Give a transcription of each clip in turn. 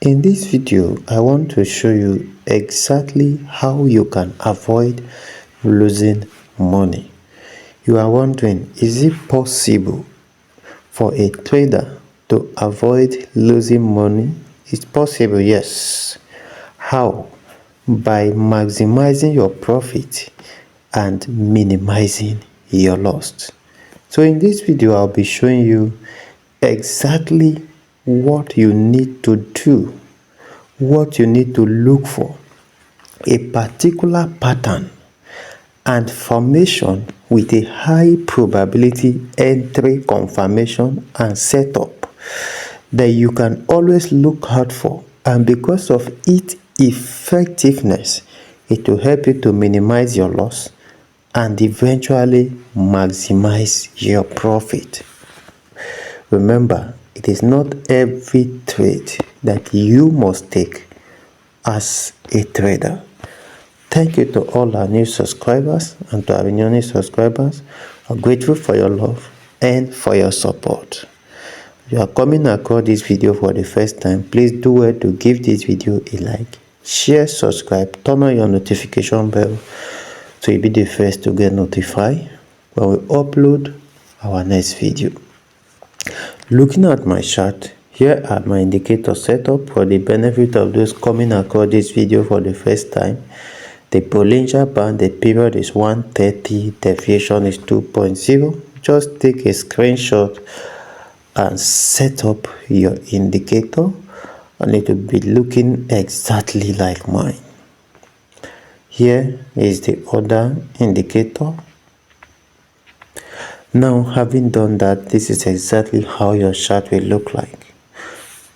In this video, I want to show you exactly how you can avoid losing money. You are wondering, is it possible for a trader to avoid losing money? It's possible, yes. How? By maximizing your profit and minimizing your loss. So in this video, I'll be showing you exactly what you need to do, what you need to look for, a particular pattern and formation with a high probability entry confirmation and setup that you can always look out for, and because of its effectiveness, it will help you to minimize your loss and eventually maximize your profit. Remember, it is not every trade that you must take as a trader. Thank you to all our new subscribers and to our returning subscribers. I'm grateful for your love and for your support. If you are coming across this video for the first time, please do well to give this video a like, share, subscribe, turn on your notification bell so you'll be the first to get notified when we upload our next video. Looking at my chart, here are my indicator setup for the benefit of those coming across this video for the first time. The Bollinger Band, the period is 130, deviation is 2.0. Just take a screenshot and set up your indicator, and it will be looking exactly like mine. Here is the other indicator. Now, having done that, this is exactly how your chart will look like.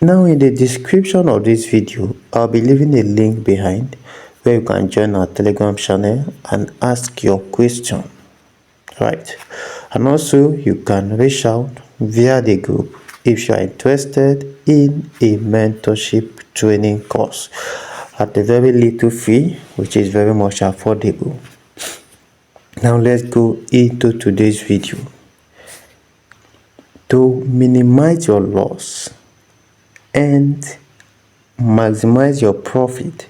Now, in the description of this video, I'll be leaving a link behind where you can join our Telegram channel and ask your question. Right. And also, you can reach out via the group if you are interested in a mentorship training course at a very little fee, which is very much affordable. Now let's go into today's video. To minimize your loss and maximize your profit,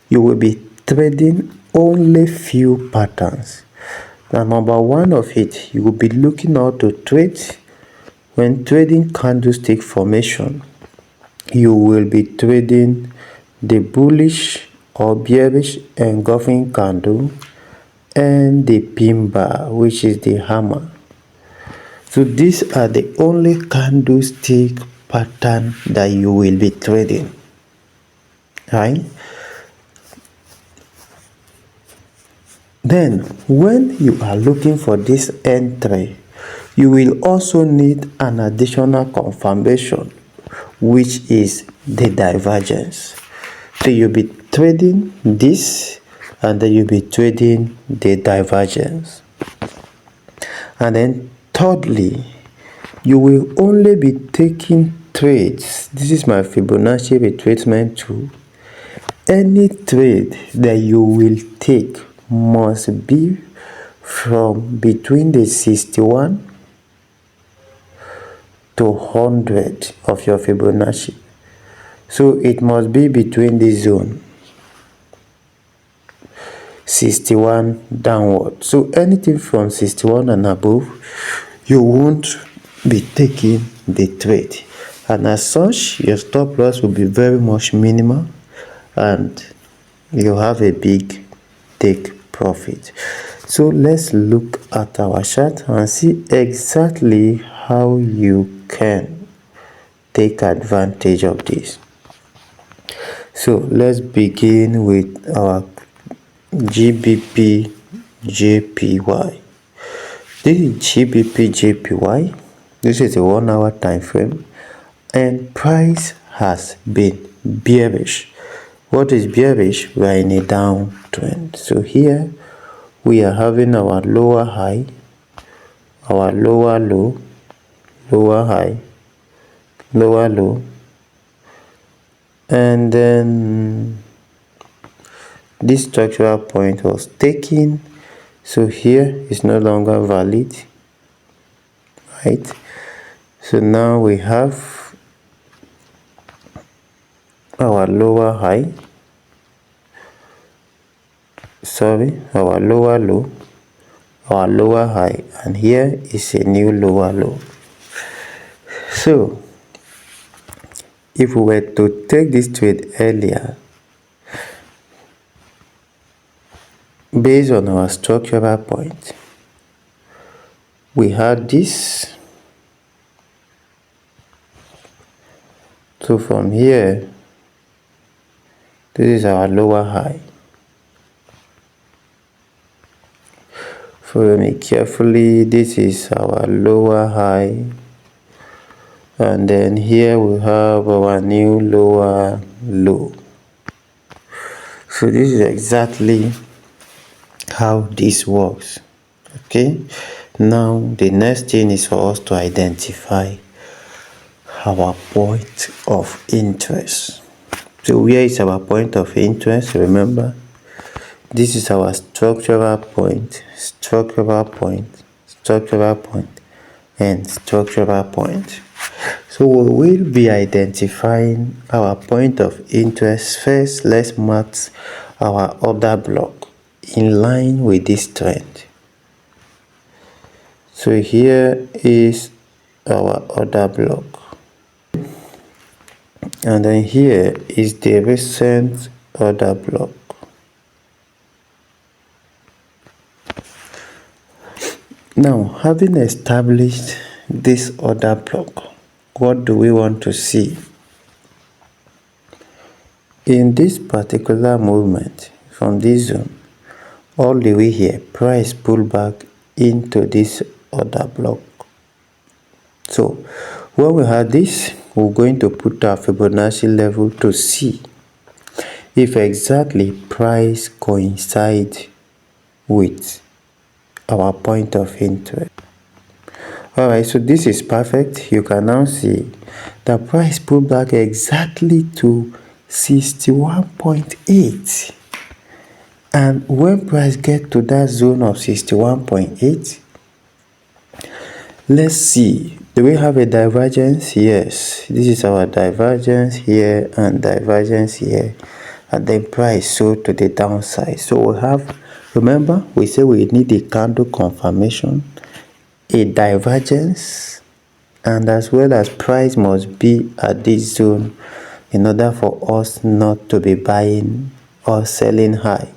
you will be trading only few patterns. Now, number one of it, you will be looking out to trade. When trading candlestick formation, you will be trading the bullish or bearish engulfing candle and the pin bar, which is the hammer. So these are the only candlestick pattern that you will be trading, right? Then when you are looking for this entry, you will also need an additional confirmation, which is the divergence. So you'll be trading this and then you'll be trading the divergence. And then thirdly, you will only be taking trades. This is my Fibonacci retracement tool. Any trade that you will take must be from between the 61 to 100 of your Fibonacci. So it must be between this zone 61 downward. So anything from 61 and above, you won't be taking the trade, and as such your stop loss will be very much minimal and you have a big take profit. So let's look at our chart and see exactly how you can take advantage of this. So let's begin with our GBP JPY. This is GBP JPY. This is a 1 hour time frame, and price has been bearish. What is bearish? We are in a downtrend. So here we are having our lower high, our lower low, lower high, lower low, and then this structural point was taken, so here is no longer valid, right? So now we have our lower high, our lower low, our lower high, and here is a new lower low. So if we were to take this trade earlier, based on our structural point, we had this. So from here, this is our lower high. Follow me carefully. This is our lower high, and then here we have our new lower low. So this is exactly how this works. Okay, now the next thing is for us to identify our point of interest. So where is our point of interest? Remember, this is our structural point, and structural point. So we will be identifying our point of interest. First, let's mark our order block in line with this trend. So here is our order block, and then here is the recent order block. Now, having established this order block, what do we want to see? In this particular movement from this zone all the way here, price pull back into this order block. So when we have this, we're going to put our Fibonacci level to see if exactly price coincides with our point of interest. Alright, so this is perfect. You can now see the price pulled back exactly to 61.8, and when price get to that zone of 61.8, let's see, do we have a divergence? Yes, this is our divergence here and divergence here, and then price sold to the downside. So we have, remember we say we need a candle confirmation, a divergence, and as well as price must be at this zone in order for us not to be buying or selling high.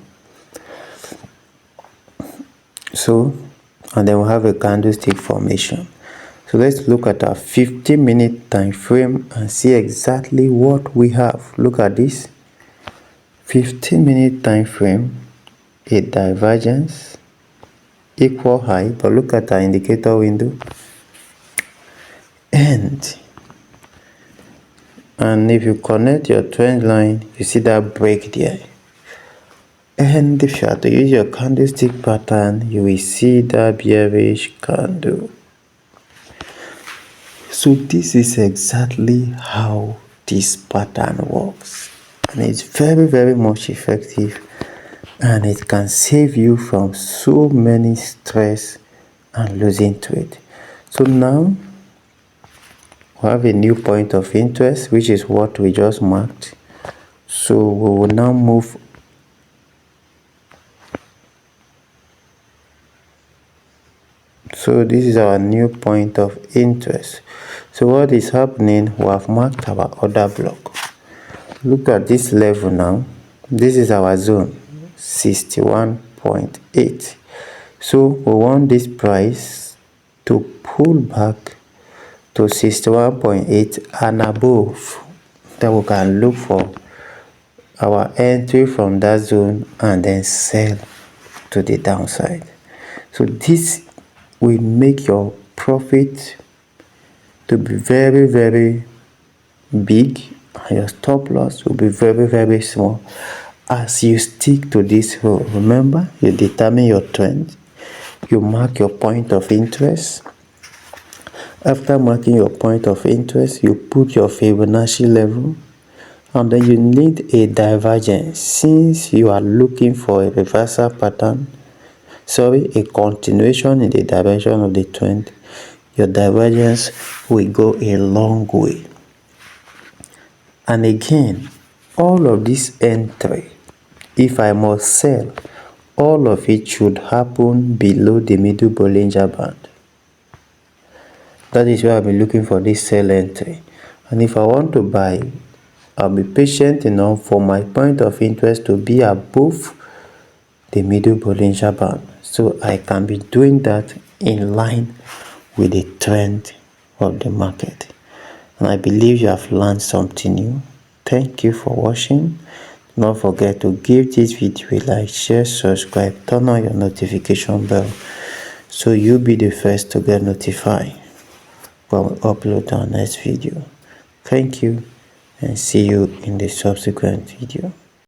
So, and then we have a candlestick formation. So let's look at our 15-minute time frame and see exactly what we have. Look at this 15-minute time frame, a divergence, equal high, but look at our indicator window, and if you connect your trend line, you see that break there. And if you are to use your candlestick pattern, you will see that bearish candle. So this is exactly how this pattern works, and it's very much effective, and it can save you from so many stress and losing trade. So now we have a new point of interest, which is what we just marked. So we will now move so this is our new point of interest. So what is happening, we have marked our order block. Look at this level now. This is our zone 61.8. so we want this price to pull back to 61.8 and above, then we can look for our entry from that zone and then sell to the downside. So this will make your profit to be very big, and your stop loss will be very small as you stick to this rule. Remember, you determine your trend, you mark your point of interest. After marking your point of interest, you put your Fibonacci level, and then you need a divergence. Since you are looking for a reversal pattern, a continuation in the direction of the trend, your divergence will go a long way. And again, all of this entry, if I must sell, all of it should happen below the middle Bollinger Band. That is why I'll be looking for this sell entry. And if I want to buy, I'll be patient enough for my point of interest to be above the middle Bollinger Band, so I can be doing that in line with the trend of the market. And I believe you have learned something new. Thank you for watching. Don't forget to give this video a like, share, subscribe, turn on your notification bell so you'll be the first to get notified when we upload our next video. Thank you and see you in the subsequent video.